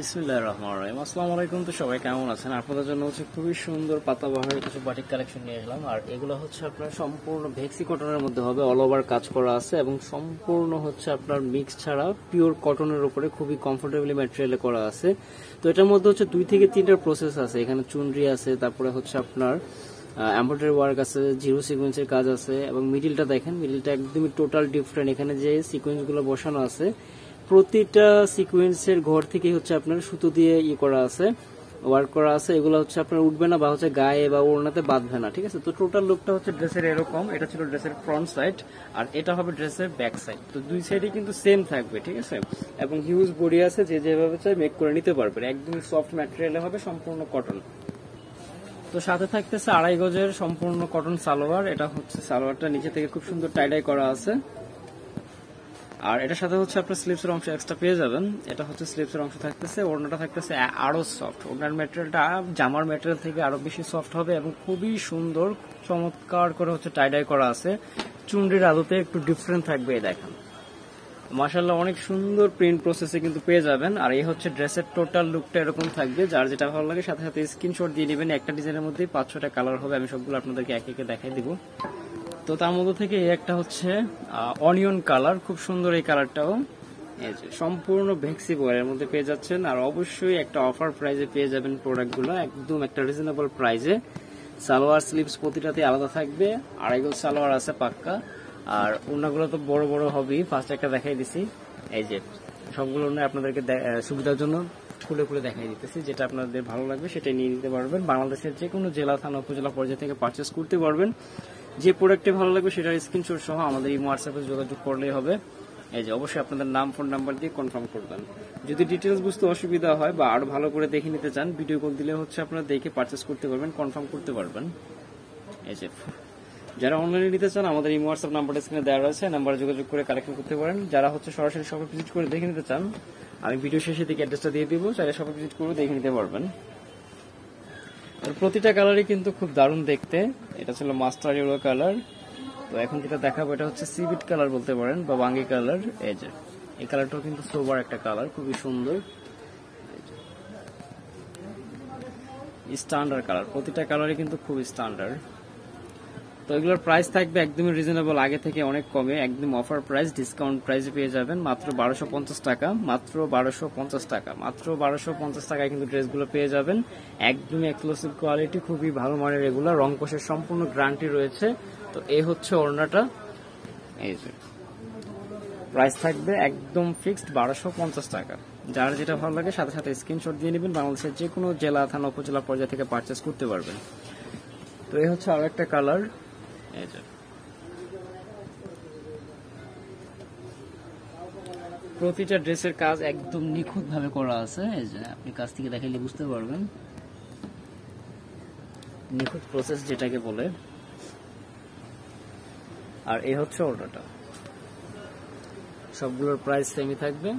বিসমিল্লাহির রহমানির রহিম। আসসালামু আলাইকুম। তো সবাই কেমন আছেন? আপনাদের জন্য হচ্ছে খুবই সুন্দর পাতাবাহারের কিছু বাটিক কালেকশন নিয়ে এলাম। আর এগুলো হচ্ছে আপনার সম্পূর্ণ ভেক্সি কটনের মধ্যে হবে, অল ওভার কাজ করা আছে এবং সম্পূর্ণ হচ্ছে আপনার মিক্স ছাড়া পিওর কটনের উপরে খুবই কমফোর্টেবলি ম্যাটেরিয়ালে করা আছে। তো এটার মধ্যে হচ্ছে 2 থেকে 3টার প্রসেস আছে। এখানে চুনরি আছে, তারপরে হচ্ছে আপনার এমব্রয়ডারি ওয়ার্ক আছে, জিরো সিকোয়েন্সের কাজ আছে এবং মিডিলটা দেখেন, মিডিলটা একদমই টোটাল ডিফারেন্ট। এখানে যে সিকোয়েন্সগুলো বসানো আছে প্রতিটা সিকোয়েন্সের ঘর থেকে হচ্ছে আপনার সুতো দিয়ে করা আছে, ওয়ার্ক করা আছে। এগুলো হচ্ছে আপনার উঠবে না বা হচ্ছে গায়ে বা ওড়নাতে বাঁধবে না, ঠিক আছে। তো টোটাল লুকটা হচ্ছে ড্রেসের এরকম। এটা ছিল ড্রেসের ফ্রন্ট সাইড আর এটা হবে ড্রেসের ব্যাক সাইড। তো দুই সাইডে কিন্তু সেম থাকবে, ঠিক আছে। এবং হিউজ বডি আছে, যে যেভাবে চাই মেক করে নিতে পারবেন। একদমই সফট ম্যাটেরিয়ালে হবে, সম্পূর্ণ কটন। তো সাথে থাকতেছে 2.5 গজের সম্পূর্ণ কটন সালোয়ার। এটা হচ্ছে সালোয়ারটা নিচে থেকে খুব সুন্দর টাইডাই করা আছে। আর এটার সাথে হচ্ছে আপনার স্লিভসের অংশ এক্সট্রা পেয়ে যাবেন। এটা হচ্ছে স্লিভসের অংশ থাকতেছে। ওড়নাটা থাকতেছে আরো সফট। ওড়নার ম্যাটেরিয়ালটা জামার ম্যাটেরিয়াল থেকে আরো বেশি সফট হবে এবং খুবই সুন্দর চমৎকার করে হচ্ছে টাইডাই করা আছে। চুনরির আলোতে একটু ডিফারেন্ট থাকবে, দেখেন মাশাআল্লাহ, অনেক সুন্দর প্রিন্ট প্রসেসে কিন্তু পেয়ে যাবেন। আর এই হচ্ছে ড্রেসের টোটাল লুকটা এরকম থাকবে। যার যেটা ভালো লাগে সাথে সাথে স্ক্রিনশট দিয়ে নেবেন। একটা ডিজাইনের মধ্যে 5-6টা কালার হবে, আমি সবগুলো আপনাদেরকে একে একে দেখাই দিব। তো তার মধ্যে থেকে এই একটা হচ্ছে অনিয়ন কালার, খুব সুন্দর এই কালারটাও। এই যে সম্পূর্ণ ভেক্সি বয়ের মধ্যে পেয়ে যাচ্ছেন। আর অবশ্যই একটা অফার প্রাইজে পেয়ে যাবেন প্রোডাক্টগুলো, একদম একটা রিজনেবল প্রাইজে। সালোয়ার স্লিভস প্রতিটাতে আলাদা থাকবে, 2.5 গজ সালোয়ার আছে পাক্কা। আর ওড়নাগুলো তো বড় বড় হবেই, ফার্স্ট একটা দেখাই দিছি। এই যে সবগুলো ওড়না আপনাদেরকে সুবিধার জন্য খুলে খুলে দেখাই দিতেছি, যেটা আপনাদের ভালো লাগবে সেটাই নিয়ে নিতে পারবেন। বাংলাদেশের যে কোনো জেলা, থানা, উপজেলা পর্যায়ে থেকে পারচেস করতে পারবেন। যে প্রোডাক্টে ভালো লাগবে সেটার স্ক্রিনশট সহ আমাদের এই হোয়াটসঅ্যাপে যোগাযোগ করলেই হবে। এই যে অবশ্যই আপনাদের নাম, ফোন নাম্বার দিয়ে কনফার্ম করবেন। যদি ডিটেলস বুঝতে অসুবিধা হয় বা আরো ভালো করে দেখে নিতে চান, ভিডিও কল দিলে হচ্ছে আপনারা দেখে পারচেস করতে পারবেন, কনফার্ম করতে পারবেন। এই যে যারা অনলাইনে নিতে চান, আমাদের এই হোয়াটসঅ্যাপ নাম্বারটা স্ক্রিনে দেওয়া রয়েছে, নাম্বারে যোগাযোগ করে কালেকশন করতে পারেন। যারা হচ্ছে সরাসরি শপে ভিজিট করে দেখে নিতে চান, আমি ভিডিও শেষে দিকে অ্যাড্রেসটা দিয়ে দিব, চাইলে শপে ভিজিট করে দেখে নিতে পারবেন। প্রতিটা কালারই কিন্তু খুব দারুণ দেখতে। এটা ছিল মাস্টার ইয়েলো কালার। তো এখন যেটা দেখাবো এটা হচ্ছে সিভিট কালার বলতে পারেন বা বাঙ্গি কালার। এই যে এই কালারটাও কিন্তু সোবার একটা কালার, খুবই সুন্দর স্ট্যান্ডার্ড কালার। প্রতিটা কালারই কিন্তু খুব স্ট্যান্ডার্ড। তো এগুলোর প্রাইস থাকবে একদমই রিজনেবল, আগে থেকে অনেক কমে, একদম অফার প্রাইস, ডিসকাউন্ট প্রাইসে পেয়ে যাবেন মাত্র 1250 টাকা। মাত্র 1250 টাকা, মাত্র 1250 টাকায় কিন্তু ড্রেসগুলো পেয়ে যাবেন। একদমই এক্সক্লুসিভ কোয়ালিটি, খুবই ভালো মানের এগুলো, রং কোষের সম্পূর্ণ গ্যারান্টি রয়েছে। তো এই হচ্ছে ওড়নাটা। এই যে প্রাইস থাকবে একদম ফিক্সড 1250 টাকা। যার যেটা ভালো লাগে সাথে সাথে স্ক্রিনশট দিয়ে নেবেন। বাংলাদেশের যে কোনো জেলা, থানা, উপজেলা পর্যায়ে থেকে পারচেস করতে পারবেন। তো এই হচ্ছে আরো একটা কালার। এই যে প্রতিটা ড্রেসের কাজ একদম নিখুঁত ভাবে করা আছে। এই যে আপনি কাছ থেকে দেখাইলে বুঝতে পারবেন, নিখুঁত প্রসেস যেটাকে বলে। আর এই হচ্ছে ওড়নাটা। সবগুলোর প্রাইস সেমই থাকবে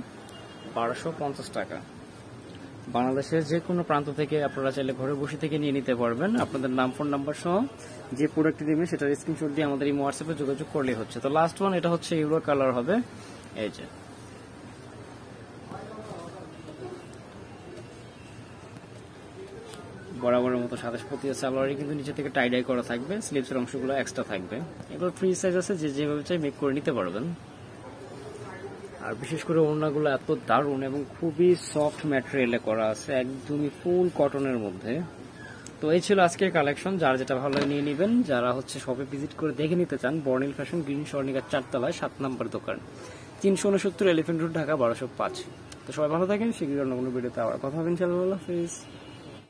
1250 টাকা। বাংলাদেশের যে কোনো প্রান্ত থেকে আপনারা চাইলে ঘরে বসে থেকে নিয়ে নিতে পারবেন। আপনাদের নাম, ফোন নাম্বার সহ যে প্রোডাক্টটি নেবেন সেটার স্ক্রিনশট দিয়ে আমাদের এই হোয়াটসঅ্যাপে যোগাযোগ করলেই হচ্ছে। তো লাস্ট ওয়ান, এটা হচ্ছে ইউরো কালার হবে। এই যে বরাবরের মতো সাথে প্রতি সালোয়ারই কিন্তু নিচে থেকে টাইডাই করা থাকবে, স্লিভসের অংশগুলো এক্সট্রা থাকবে। এগুলো ফ্রি সাইজ আছে, যে যেভাবে চাই মেক করে নিতে পারবেন। আর বিশেষ করে ওড়নাগুলো এত দারুণ এবং খুবই সফট ম্যাটেরিয়ালে করা আছে, একদমই ফুল কটনের মধ্যে। তো এই ছিল আজকের কালেকশন। যার যেটা ভালো লাগে নিয়ে নেবেন। যারা হচ্ছে শপে ভিজিট করে দেখে নিতে চান, বর্ণিল ফ্যাশন, গ্রিন স্বর্ণিকার 4 তলায় 7 নম্বর দোকান, 369 এলিফ্যান্ট রোড, ঢাকা 1205। তো সবাই ভালো থাকেন, শীঘ্রই অন্য কোনো ভিডিওতে আবার কথা হবে ইনশাআল্লাহ। আল্লাহ হাফেজ।